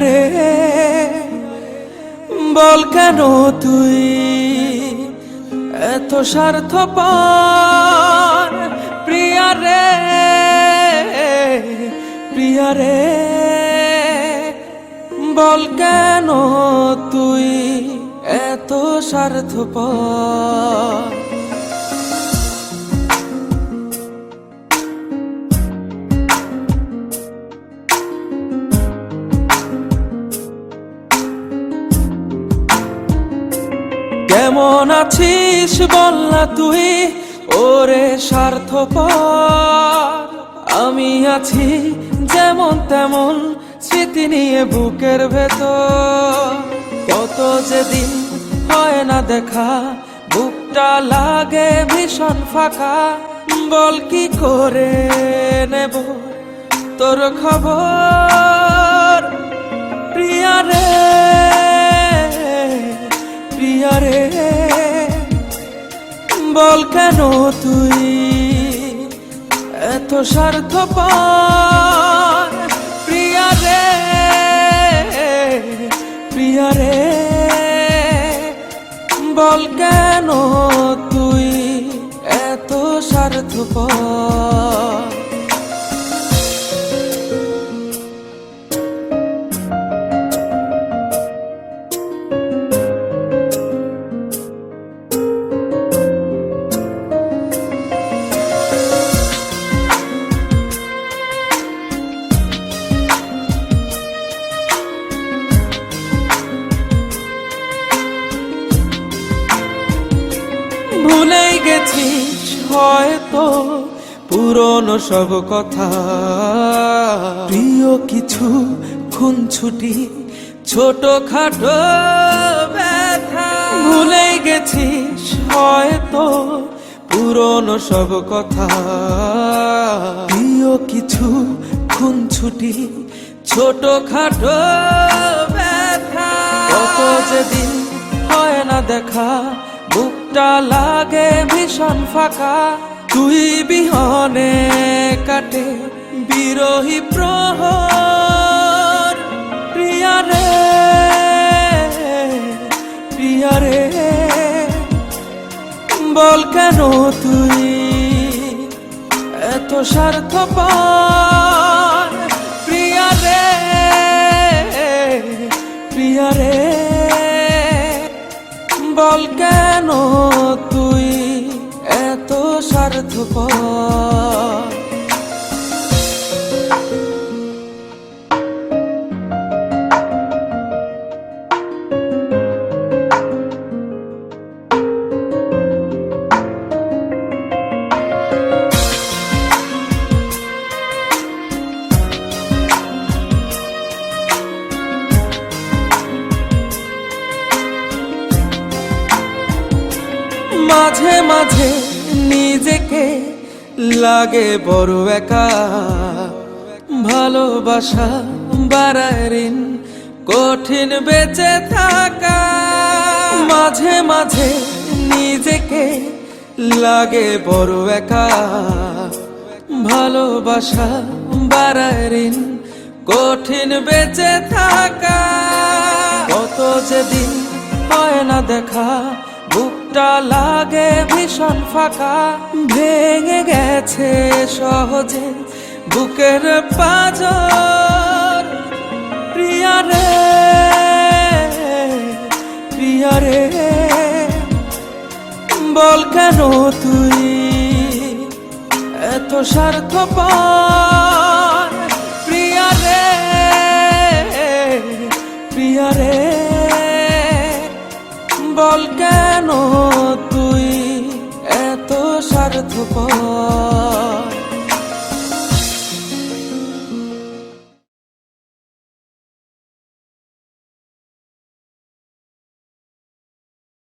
রে বল কেন তুই এত স্বার্থপর প্রিয়া রে বল কেন তুই এত স্বার্থপর। কেমন আছিস বল না তুই ওরে স্বার্থপর। আমি আছি যেমন তেমন স্মৃতি নিয়ে বুকের ভেতর। কত যেদিন হয় না দেখা বুকটা লাগে ভীষণ ফাঁকা। বল কি করে নেব তোর খবর প্রিয়া রে বল কেন তুই এত স্বার্থপর প্রিয়া রে বল কেন তুই এত স্বার্থপর। ভুলেই গেছিস হয়তো পুরনো সব কথা। প্রিয় কিছু খুনছুটি ছোটখাটো ব্যথা। ভুলেই গেছিস হয়তো পুরনো সব কথা। প্রিয় কিছু খুনছুটি ছোটখাটো ব্যথা। কত যেদিন হয় না দেখা বুকটা লাগে ভীষণ ফাঁকা। তুই বিহনে কাটে বিরহী প্রহর প্রিয়া রে বল কেন তুই এত স্বার্থপর প্রিয়া রে বল কেন তুই এত স্বার্থপর। মাঝে মাঝে নিজেকে লাগে বড় একা। ভালোবাসা বাড়ায় ঋণ কঠিন বেঁচে থাকা। মাঝে মাঝে নিজেকে লাগে বড় একা। ভালোবাসা বাড়ায় ঋণ কঠিন বেঁচে থাকা। কত যেদিন হয় না দেখা বুকটা লাগে ভীষণ ফাঁকা। ভেঙে গেছে সহজে বুকের পাঁজর প্রিয়া রে বল কেন তুই এত স্বার্থপর প্রিয়া রে বল কেন তুই এত স্বার্থপর।